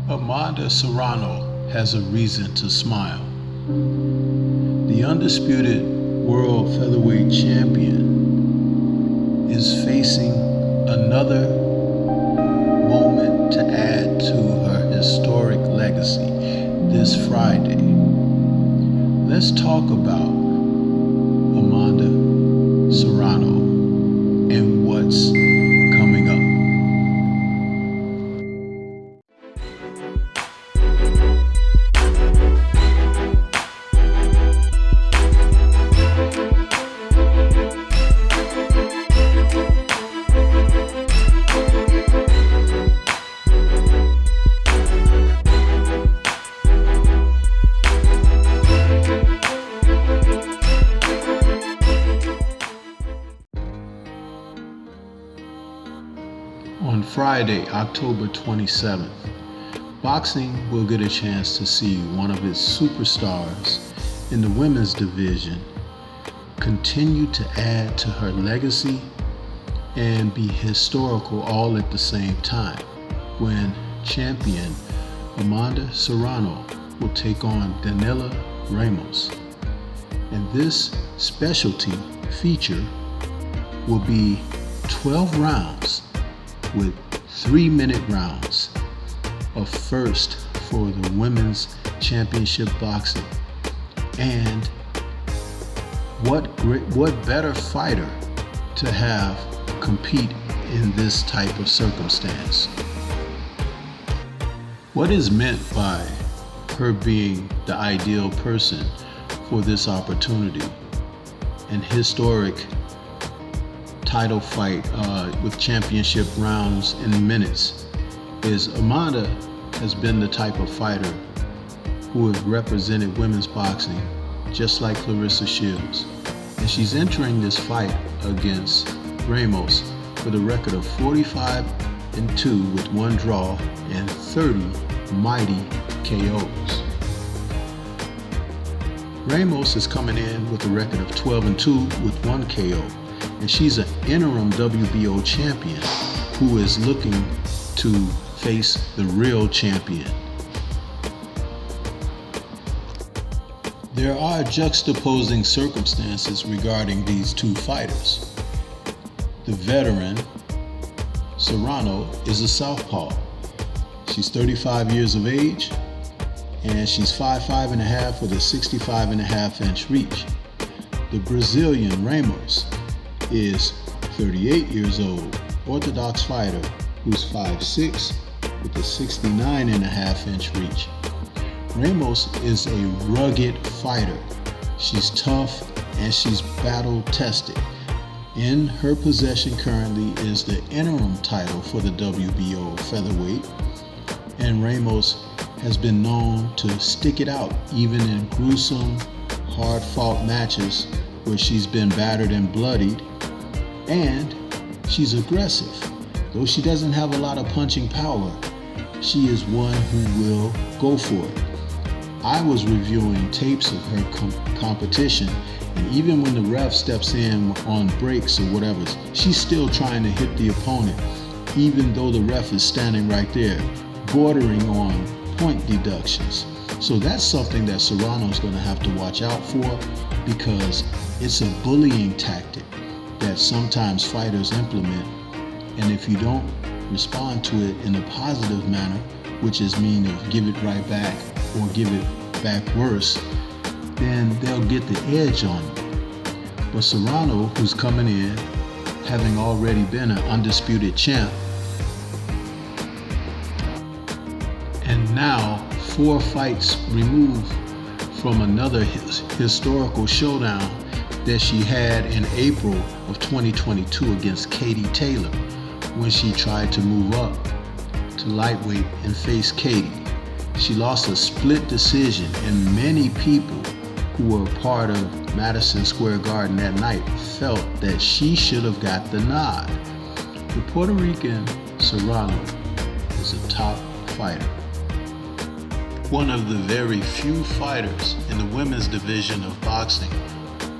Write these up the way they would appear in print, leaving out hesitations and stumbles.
Amanda Serrano has a reason to smile. The undisputed world featherweight champion is facing another moment to add to her historic legacy this Friday. Let's talk about Amanda Serrano and what's coming up. On Friday, October 27th, boxing will get a chance to see one of its superstars in the women's division continue to add to her legacy and be historical all at the same time when champion Amanda Serrano will take on Daniela Ramos. And this specialty feature will be 12 rounds with 3-minute rounds, a first for the women's championship boxing. And what better fighter to have compete in this type of circumstance? What is meant by her being the ideal person for this opportunity and historic title fight with championship rounds in minutes is Amanda has been the type of fighter who has represented women's boxing just like Clarissa Shields, and she's entering this fight against Ramos with a record of 45-2 with 1 draw and 30 mighty KOs. Ramos is coming in with a record of 12-2 with 1 KO. And she's an interim WBO champion who is looking to face the real champion. There are juxtaposing circumstances regarding these two fighters. The veteran, Serrano, is a southpaw. She's 35 years of age, and she's 5'5.5" with a 65.5-inch reach. The Brazilian, Ramos, is 38 years old, orthodox fighter who's 5'6" with a 69.5-inch reach. Ramos is a rugged fighter. She's tough and she's battle tested. In her possession currently is the interim title for the WBO featherweight, and Ramos has been known to stick it out even in gruesome, hard-fought matches where she's been battered and bloodied. And she's aggressive. Though she doesn't have a lot of punching power, she is one who will go for it. I was reviewing tapes of her competition, and even when the ref steps in on breaks or whatever, she's still trying to hit the opponent, even though the ref is standing right there, bordering on point deductions. So that's something that Serrano's going to have to watch out for, because it's a bullying tactic that sometimes fighters implement, and if you don't respond to it in a positive manner, which is mean to give it right back or give it back worse, then they'll get the edge on you. But Serrano, who's coming in having already been an undisputed champ, and now 4 fights removed from another historical showdown that she had in April of 2022 against Katie Taylor, when she tried to move up to lightweight and face Katie. She lost a split decision, and many people who were part of Madison Square Garden that night felt that she should have got the nod. The Puerto Rican Serrano is a top fighter. One of the very few fighters in the women's division of boxing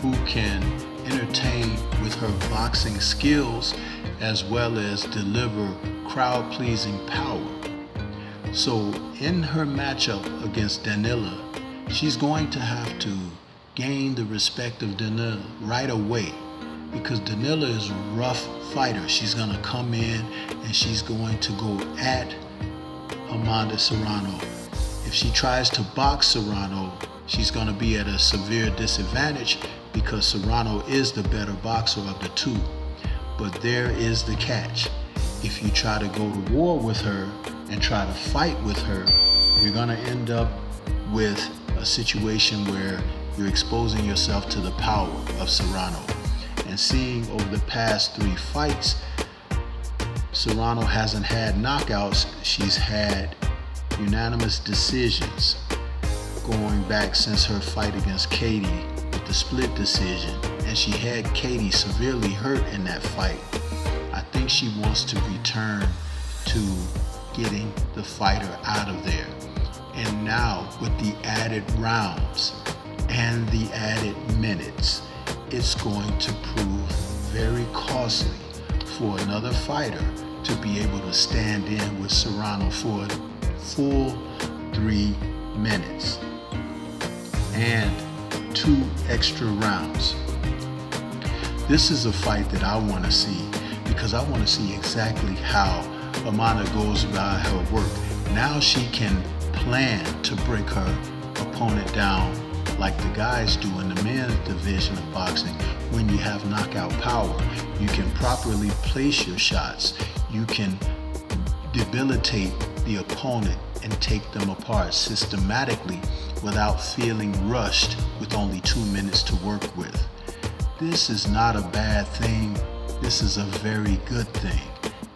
who can entertain with her boxing skills as well as deliver crowd-pleasing power. So in her matchup against Danila, she's going to have to gain the respect of Danila right away, because Danila is a rough fighter. She's going to come in and she's going to go at Amanda Serrano. If she tries to box Serrano, she's going to be at a severe disadvantage because Serrano is the better boxer of the two. But there is the catch. If you try to go to war with her and try to fight with her, you're going to end up with a situation where you're exposing yourself to the power of Serrano. And seeing over the past 3 fights, Serrano hasn't had knockouts. She's had unanimous decisions going back since her fight against Katie with the split decision. And she had Katie severely hurt in that fight. I think she wants to return to getting the fighter out of there. And now with the added rounds and the added minutes, it's going to prove very costly for another fighter to be able to stand in with Serrano for a full 3 minutes and 2 extra rounds. This is a fight that I want to see, because I want to see exactly how Amanda goes about her work. Now she can plan to break her opponent down like the guys do in the men's division of boxing. When you have knockout power, you can properly place your shots. You can debilitate the opponent and take them apart systematically without feeling rushed with only 2 minutes to work with. This is not a bad thing. This is a very good thing.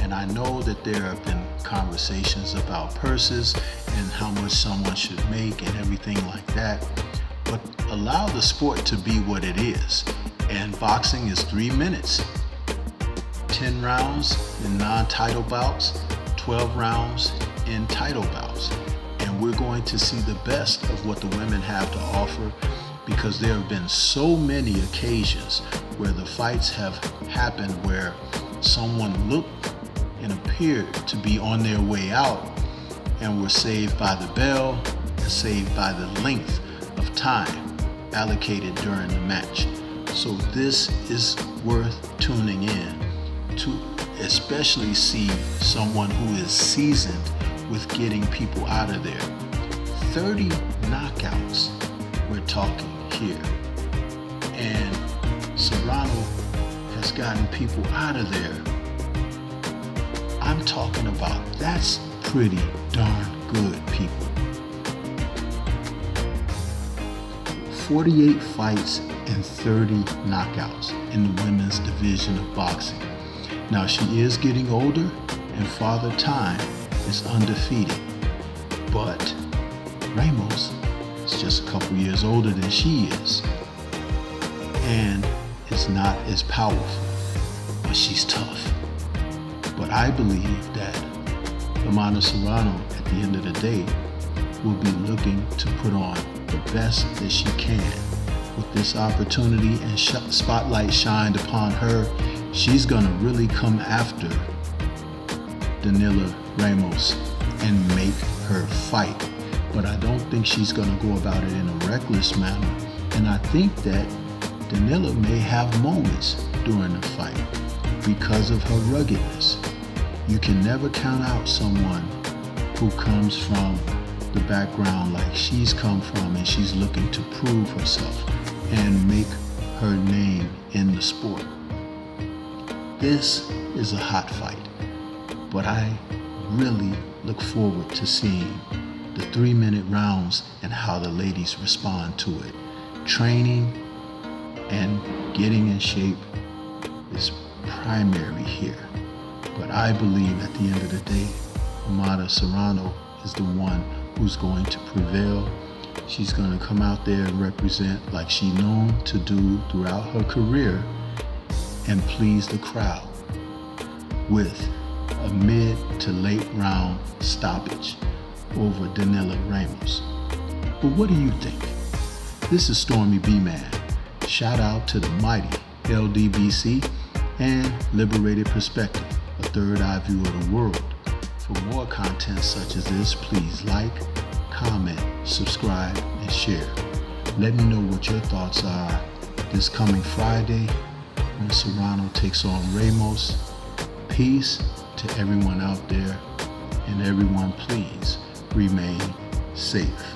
And I know that there have been conversations about purses and how much someone should make and everything like that. But allow the sport to be what it is. And boxing is 3 minutes. 10 rounds in non-title bouts, 12 rounds in title bouts. And we're going to see the best of what the women have to offer, because there have been so many occasions where the fights have happened where someone looked and appeared to be on their way out and were saved by the bell and saved by the length of time allocated during the match. So this is worth tuning in to, especially see someone who is seasoned with getting people out of there. 30 knockouts we're talking here, and Serrano has gotten people out of there. I'm talking about, that's pretty darn good, people. 48 fights and 30 knockouts in the women's division of boxing. Now she is getting older, and Father Time is undefeated, but Ramos is just a couple years older than she is, and is not as powerful, but she's tough. But I believe that Amanda Serrano, at the end of the day, will be looking to put on the best that she can. With this opportunity and spotlight shined upon her, she's going to really come after Danila Ramos and make her fight. But I don't think she's going to go about it in a reckless manner. And I think that Danila may have moments during the fight because of her ruggedness. You can never count out someone who comes from the background like she's come from, and she's looking to prove herself and make her name in the sport. This is a hot fight, but I really look forward to seeing the 3-minute rounds and how the ladies respond to it. Training and getting in shape is primary here, but I believe at the end of the day, Amanda Serrano is the one who's going to prevail. She's going to come out there and represent like she's known to do throughout her career and please the crowd with a mid to late round stoppage over Danila Ramos. But what do you think? This is Stormy B-Man. Shout out to the mighty LDBC and Liberated Perspective, a third eye view of the world. For more content such as this, please like, comment, subscribe, and share. Let me know what your thoughts are this coming Friday when Serrano takes on Ramos. Peace to everyone out there, and everyone please remain safe.